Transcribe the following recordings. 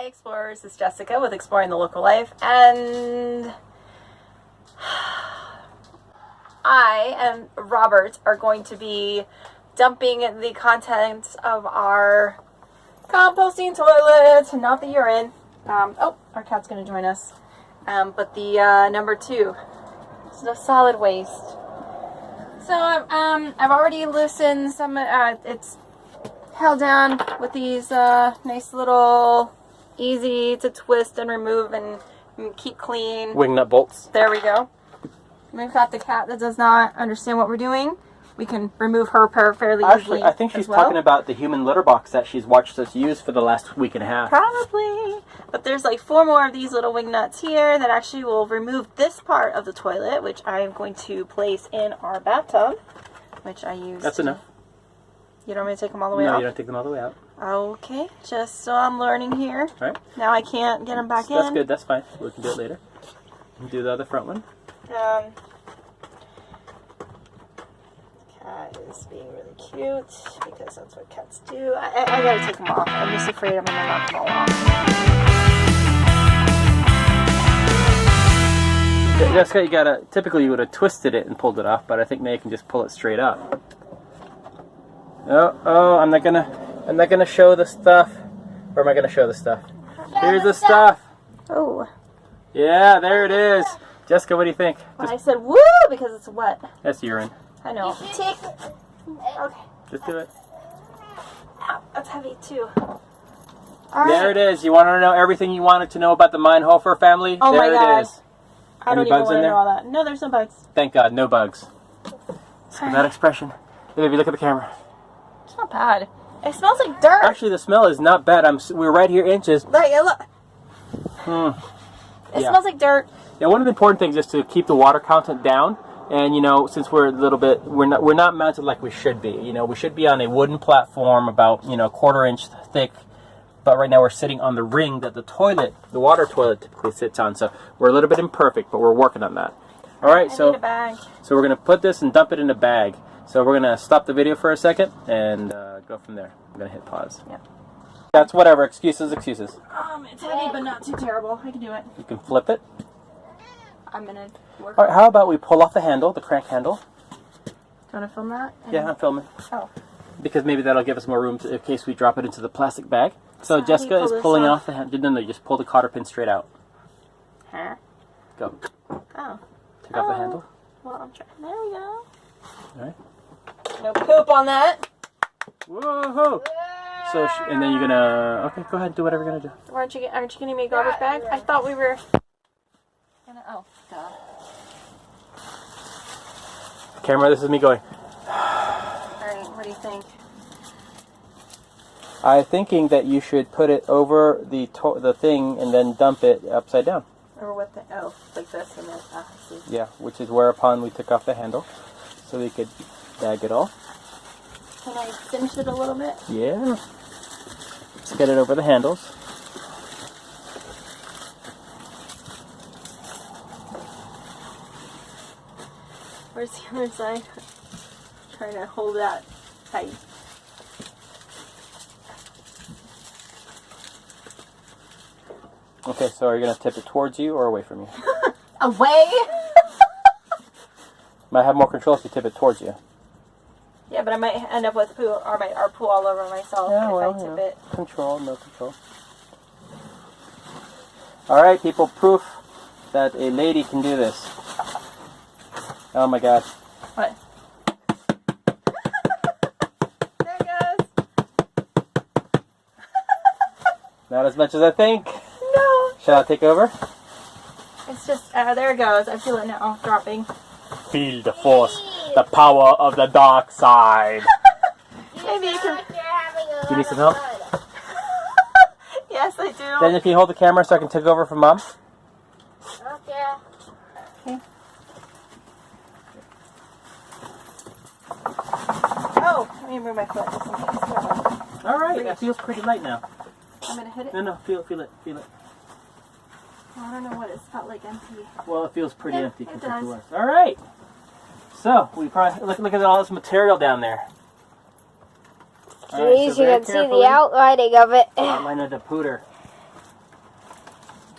Hi Explorers, this is Jessica with Exploring the Local Life, and I and Robert are going to be dumping the contents of our composting toilet, not the urine. Oh, our cat's going to join us. But the number 2, so solid waste. So I've already loosened some. It's held down with these nice little, easy to twist and remove and keep clean wing nut bolts. There we go. We've got the cat that does not understand what we're doing. We can remove her fairly easily. Actually, I think she's talking about the human litter box that she's watched us use for the last week and a half. Probably. But there's like 4 more of these little wing nuts here that actually will remove this part of the toilet, which I am going to place in our bathtub, which I use. That's enough. You don't want me to take them all the way out? No, you don't take them all the way out. Okay, just so I'm learning here. All right. Now I can't get them back in. That's good, that's fine. We can do it later. And do the other front one. Cat is being really cute because that's what cats do. I gotta take them off. I'm just afraid I'm gonna knock them all off. Jessica, you gotta, typically you would have twisted it and pulled it off, but I think now you can just pull it straight up. Oh, I'm not gonna show the stuff. Or am I gonna show the stuff? Here's the stuff. Oh. Yeah, there it is. Jessica, what do you think? I said woo because it's wet. That's urine. I know. Take. Okay. Just do it. Ow, that's heavy too. There it is. You want to know everything you wanted to know about the Meinhofer family? Oh there my God. it is. I don't even want to know all that. No, there's no bugs. Thank God, no bugs. That expression. Hey, baby, look at the camera. It's not bad. It smells like dirt. Actually, the smell is not bad. We're right here inches. Right, look. It smells like dirt. Yeah, one of the important things is to keep the water content down. And, you know, since we're a little bit, we're not mounted like we should be. You know, we should be on a wooden platform about, you know, 1/4 inch thick. But right now we're sitting on the ring that the water toilet typically sits on. So we're a little bit imperfect, but we're working on that. All right, I need a bag. So we're going to put this and dump it in a bag. So we're going to stop the video for a second and go from there. I'm going to hit pause. Yeah. That's whatever. Excuses. It's heavy, but not too terrible. I can do it. You can flip it. I'm going to work. All right, how about we pull off the handle, the crank handle? Do you want to film that? Yeah, I'm filming. Oh. Because maybe that'll give us more room in case we drop it into the plastic bag. So Jessica is pulling off the handle. No, just pull the cotter pin straight out. Huh? Go. Oh. Take off the handle. Well, I'm trying. There we go. All right. No poop on that. Whoa! So, and then you're gonna. Okay, go ahead and do whatever you're gonna do. Aren't you gonna make a garbage bag? I thought we were gonna. Oh, God. Camera, this is me going. Alright, what do you think? I'm thinking that you should put it over the thing and then dump it upside down. Or what the? Oh, like this and then. I see. Yeah, which is whereupon we took off the handle, so we could bag it all. Can I finish it a little bit? Yeah. Let's get it over the handles. Where's the other side? Trying to hold that tight. Okay, so are you going to tip it towards you or away from you? Away? Might have more control if you tip it towards you. Yeah, but I might end up with poo or poo all over myself if I tip it. Control, no control. Alright, people, proof that a lady can do this. Oh my God. What? There it goes. Not as much as I think. No. Shall I take over? It's just, there it goes. I feel it now, dropping. Feel the force, the power of the dark side. Maybe you can... Do you need some help? Yes, I do. Then if you hold the camera so I can take over from Mom. Okay. Oh, let me move my foot just in case. Alright, that feels pretty light now. I'm going to hit it? No, feel it. Oh, I don't know what it's felt like empty. Well, it feels pretty Yeah, empty it compared to does. us. Alright. So, we probably, look at all this material down there. Jeez, you can see the outlining of it. Outline of the pooter.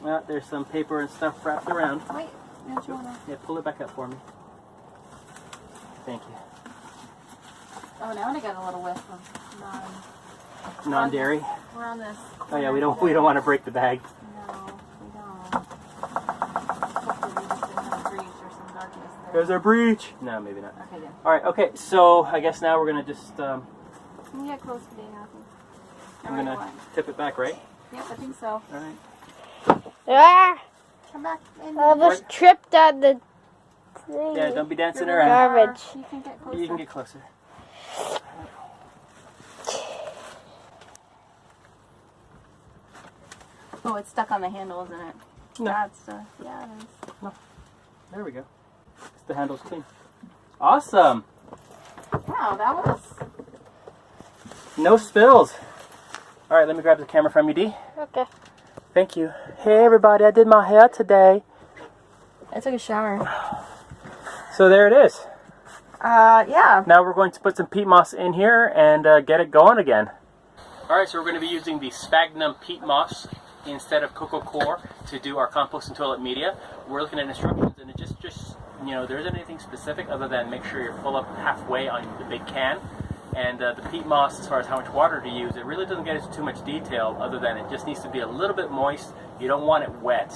There's some paper and stuff wrapped around. Wait, don't you wanna? Yeah, pull it back up for me. Thank you. Oh, now I got a little whiff of Non-dairy. We're on this. Oh yeah, we don't want to break the bag. No, we don't. Hopefully we just didn't have a breach or some darkness there. There's our breach. No, maybe not. Okay, good. All right. Okay. So I guess now we're gonna just. Can you get close today, Matthew? I'm gonna tip it back, right? Yep, I think so. All right. Ah! Come back in. I was tripped on the thing. Yeah, don't be dancing You're around. Garbage. You can get closer. You can get closer. Oh, it's stuck on the handle, isn't it? No. That's yeah, it is. There we go. The handle's clean. Awesome. Wow, that was. No spills. All right, let me grab the camera from you, D. Okay. Thank you. Hey, everybody, I did my hair today. I took a shower. So there it is. Yeah. Now we're going to put some peat moss in here and get it going again. All right, so we're going to be using the sphagnum peat moss instead of coco coir to do our composting toilet media. We're looking at instructions, and it just you know, there isn't anything specific other than make sure you're full up halfway on the big can. And the peat moss, as far as how much water to use, it really doesn't get into too much detail other than it just needs to be a little bit moist. You don't want it wet.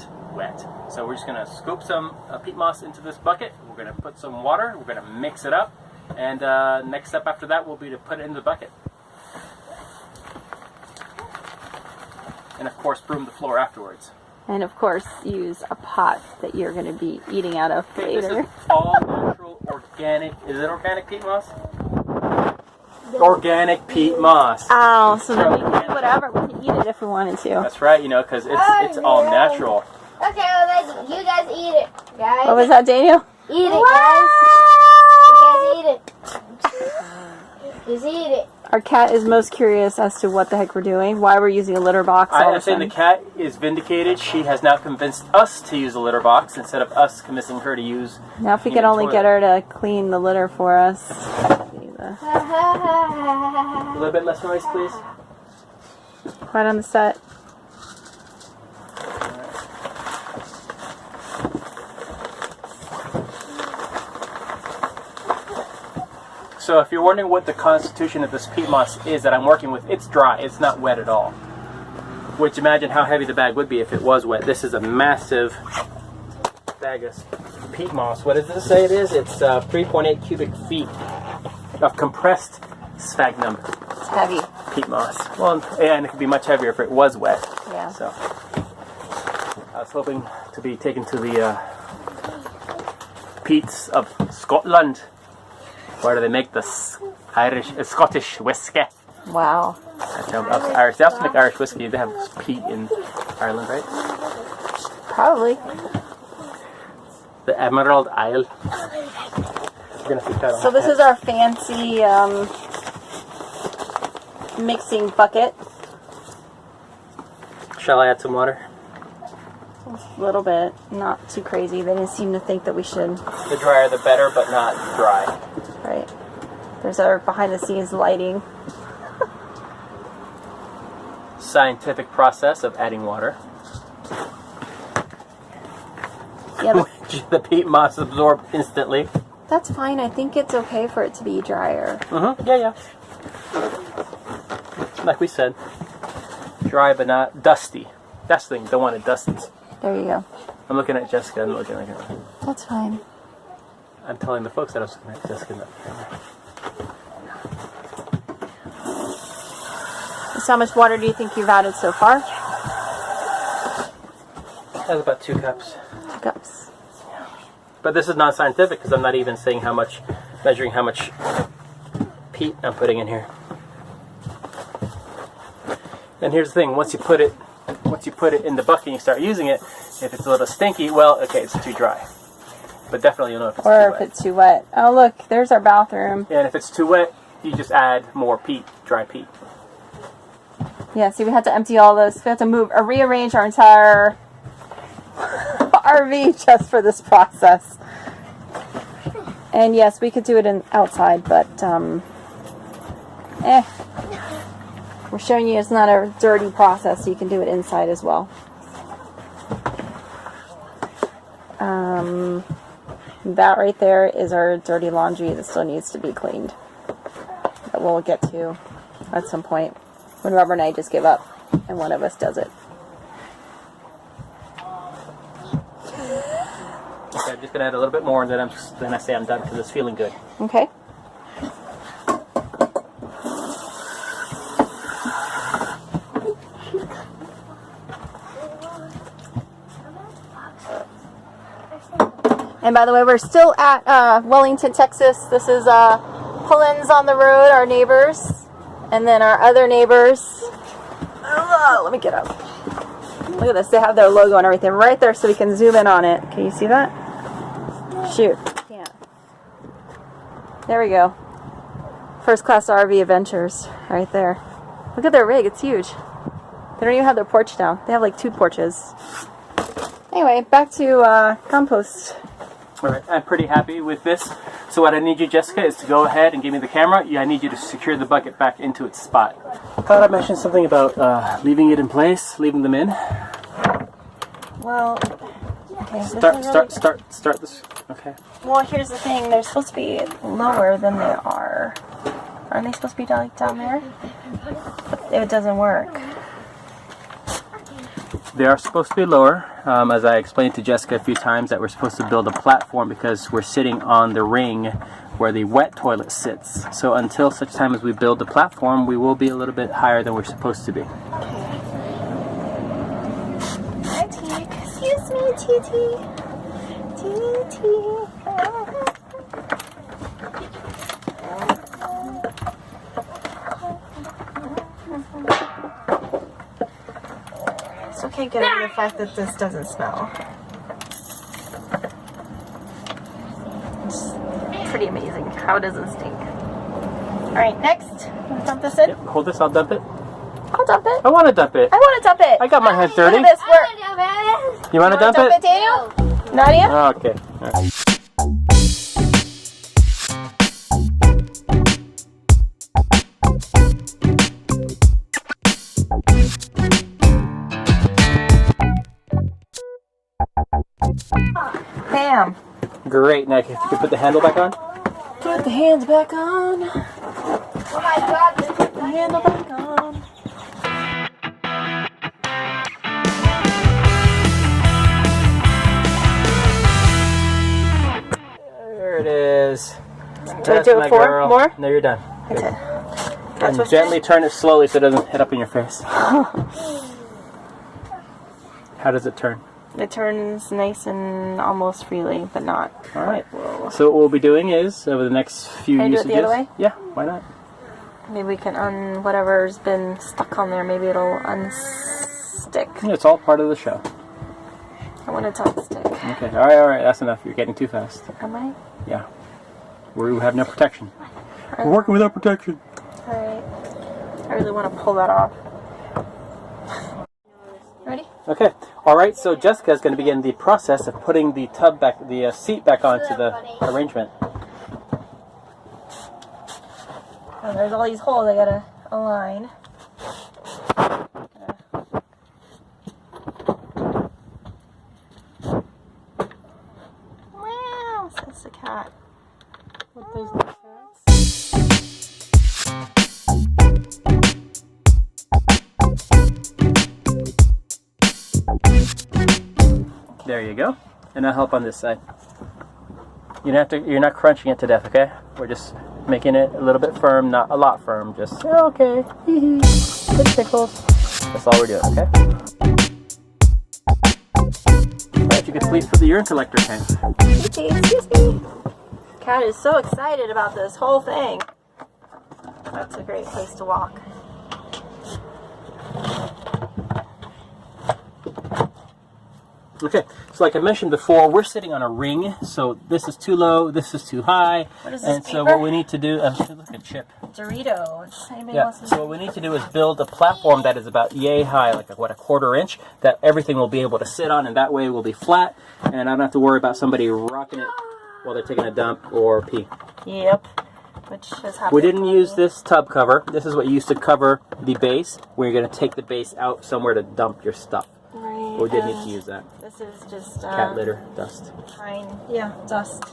So we're just going to scoop some peat moss into this bucket. We're going to put some water. We're going to mix it up. And next step after that will be to put it in the bucket. And of course, broom the floor afterwards. And of course, use a pot that you're going to be eating out of Okay, later. this is all natural, organic. Is it organic peat moss? Organic peat moss. Oh, so then we can do whatever. We can eat it if we wanted to. That's right, you know, because it's all natural. Okay, well, you guys eat it, guys. What was that, Daniel? Eat it, guys. You guys eat it. Just eat it. Our cat is most curious as to what the heck we're doing, why we're using a litter box all of I'm a saying sudden. the cat is vindicated. She has now convinced us to use a litter box instead of us convincing her to use. Now if we could only get her to clean the litter for us. A little bit less noise, please. Right on the set. So if you're wondering what the constitution of this peat moss is that I'm working with, it's dry. It's not wet at all. Which, imagine how heavy the bag would be if it was wet. This is a massive bag of peat moss. What does this say it is? It's 3.8 cubic feet of compressed sphagnum. It's heavy. Peat moss. Well, and it could be much heavier if it was wet. Yeah. So I was hoping to be taken to the peats of Scotland, where they make this Scottish whiskey. Wow. Irish. They also make Irish whiskey. They have peat in Ireland, right? Probably. The Emerald Isle. We're gonna see that on So this is our fancy mixing bucket. Shall I add some water? A little bit, not too crazy. They didn't seem to think that we should. The drier the better, but not dry. Right. There's our behind the scenes lighting. Scientific process of adding water. Yeah, The peat moss absorbed instantly. that's fine. I think it's okay for it to be drier. Yeah. Like we said, dry but not dusty. That's the thing. Don't want it dusty. There you go. I'm looking at Jessica. I'm looking at her. That's fine. I'm telling the folks that I was looking at Jessica. Not the So how much water do you think you've added so far? That's about 2 cups. 2 cups. But this is not scientific because I'm not even saying how much, measuring how much peat I'm putting in here. And here's the thing: once you put it in the bucket and you start using it, if it's a little stinky, well, okay, it's too dry. But definitely you'll know if it's too Or wet. if it's too wet. Oh look, there's our bathroom. Yeah, and if it's too wet, you just add more peat, dry peat. Yeah, see we had to empty all those. We had to rearrange our entire RV just for this process. And yes, we could do it outside, but we're showing you it's not a dirty process, so you can do it inside as well. That right there is our dirty laundry that still needs to be cleaned. That we'll get to at some point when Robert and I just give up and one of us does it. Okay, I'm just gonna add a little bit more, and then I say I'm done because it's feeling good. Okay. And by the way, we're still at Wellington, Texas. This is Pullins on the road, our neighbors. And then our other neighbors. Oh, let me get up. Look at this. They have their logo and everything right there so we can zoom in on it. Can you see that? Shoot. Can't. There we go. First class RV adventures right there. Look at their rig. It's huge. They don't even have their porch down. They have like 2 porches. Anyway, back to compost. Alright, I'm pretty happy with this. So what I need you, Jessica, is to go ahead and give me the camera. I need you to secure the bucket back into its spot. I thought I mentioned something about leaving it in place, leaving them in. Well, okay. Start this. Okay. Well, here's the thing. They're supposed to be lower than they are. Aren't they supposed to be down there? But it doesn't work. They are supposed to be lower, as I explained to Jessica a few times, that we're supposed to build a platform because we're sitting on the ring where the wet toilet sits. So until such time as we build the platform, we will be a little bit higher than we're supposed to be. Hi, T. Excuse me, TT. TT. Still can't get over the fact that this doesn't smell. It's pretty amazing how it doesn't stink. Alright, next. Dump this in? Yep, hold this, I'll dump it. I'll dump it. I want to dump it. I want to dump it. I got my hands dirty. Look at this. You want to dump it? Daniel? Nadia? Oh, okay. All right. Bam. Great. Now, if you could put the handle back on. Put the hands back on. Oh my God. Put the handle back on. There it is. Do I do it for more? No, you're done. Good. Okay. And gently turn it slowly so it doesn't hit up in your face. How does it turn? It turns nice and almost freely, but not All right. quite. Whoa. So what we'll be doing is, over the next few Can I do it usages... the other way? Yeah, why not? Maybe we can whatever's been stuck on there, maybe it'll unstick. It's all part of the show. I want it to unstick. Okay, all right, that's enough. You're getting too fast. Am I? Yeah. We have no protection. We're working without protection. Alright. I really want to pull that off. Ready? Okay. All right. So Jessica is going to begin the process of putting the tub back, the seat back onto the arrangement. Oh, there's all these holes I gotta align. Wow, says the cat. What those little cats? There you go. And I'll help on this side. You don't have to. You're not crunching it to death, okay? We're just making it a little bit firm, not a lot firm. Just okay. Good tickles. That's all we're doing, okay? Alright, if you could please put the urine collector tank. Excuse me. Cat is so excited about this whole thing. That's a great place to walk. Okay, so like I mentioned before, we're sitting on a ring, so this is too low, this is too high. What is this, and so paper? what we need to do, look at Chip. Doritos. Anybody Yeah, wants to so what we need to do is build a platform that is about yay high, like what, a 1/4 inch, that everything will be able to sit on, and that way it will be flat, and I don't have to worry about somebody rocking it while they're taking a dump or pee. Yep. Which has happened. We didn't use this tub cover. This is what you used to cover the base, where you're going to take the base out somewhere to dump your stuff. Right. We did need to and use that. This is just Cat litter, dust. pine. Yeah, dust.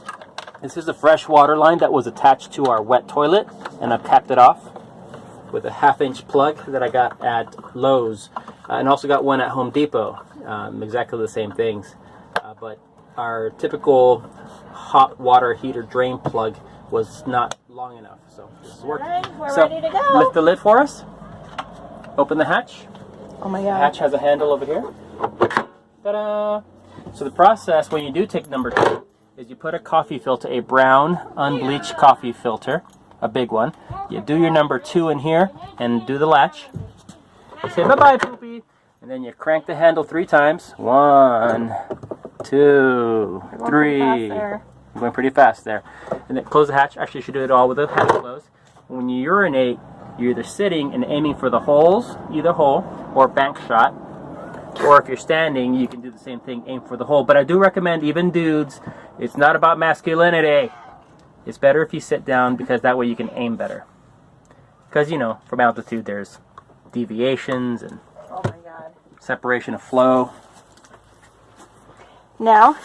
This is the fresh water line that was attached to our wet toilet, and I capped it off with a 1/2-inch plug that I got at Lowe's, and also got one at Home Depot. Exactly the same things, but our typical hot water heater drain plug was not long enough, so this is working. Alright, we're So, ready to go. lift the lid for us. Open the hatch. Oh my The god. hatch has a handle over here. Ta-da! So the process when you do take number 2 is you put a coffee filter, a brown unbleached coffee filter, a big one. You do your number 2 in here and do the latch. Say bye-bye, Poopy. And then you crank the handle 3 times. 1, 2, 3. You're going pretty fast there. And then close the hatch. Actually, you should do it all with the hatch closed. When you urinate, you're either sitting and aiming for the holes, either hole, or bank shot. Or if you're standing, you can do the same thing, aim for the hole. But I do recommend, even dudes, it's not about masculinity. It's better if you sit down because that way you can aim better. Because, you know, from altitude there's deviations and Oh my god. separation of flow. Now,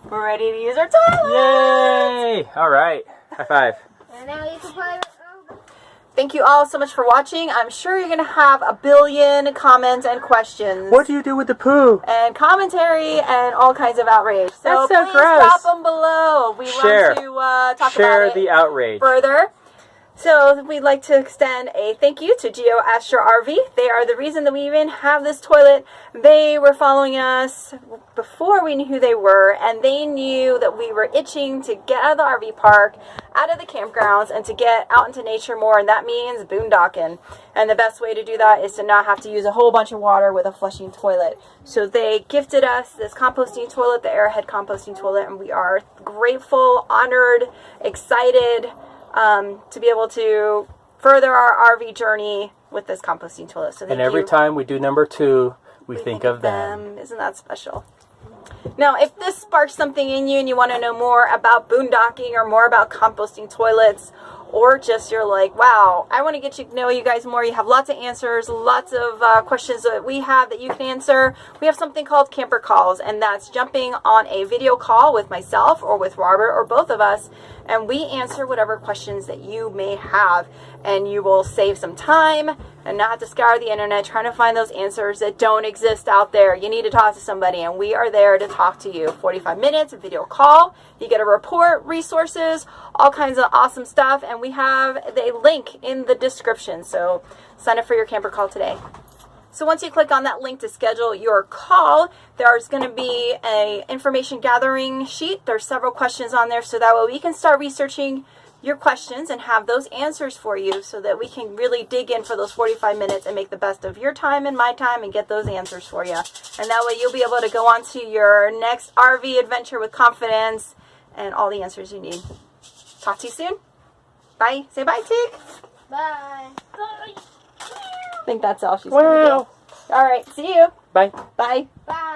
we're ready to use our toilet. Yay! All right. High five. And now you can play. Thank you all so much for watching. I'm sure you're going to have a billion comments and questions. What do you do with the poo? And commentary and all kinds of outrage. So That's so please gross. drop them below. We Share. want to talk Share about it the outrage. further. So we'd like to extend a thank you to Geo Astro RV. They are the reason that we even have this toilet. They were following us before we knew who they were, and they knew that we were itching to get out of the RV park, out of the campgrounds, and to get out into nature more, and that means boondocking. And the best way to do that is to not have to use a whole bunch of water with a flushing toilet. So they gifted us this composting toilet, the Airhead Composting Toilet, and we are grateful, honored, excited to be able to further our RV journey with this composting toilet. So And every time we do number 2, we think of them. Isn't that special? Now, if this sparks something in you and you want to know more about boondocking or more about composting toilets, or just you're like, wow, I want to get to know you guys more. You have lots of answers, lots of questions that we have that you can answer. We have something called camper calls, and that's jumping on a video call with myself or with Robert or both of us, and we answer whatever questions that you may have, and you will save some time and not have to scour the internet trying to find those answers that don't exist out there. You need to talk to somebody, and we are there to talk to you. 45 minutes, a video call. You get a report, resources, all kinds of awesome stuff, and we have a link in the description. So sign up for your camper call today. So once you click on that link to schedule your call, there's going to be a information gathering sheet. There's several questions on there, so that way we can start researching your questions and have those answers for you so that we can really dig in for those 45 minutes and make the best of your time and my time and get those answers for you. And that way you'll be able to go on to your next RV adventure with confidence and all the answers you need. Talk to you soon. Bye. Say bye, Tig. Bye. I think that's all she's going to do. All right. See you. Bye. Bye. Bye.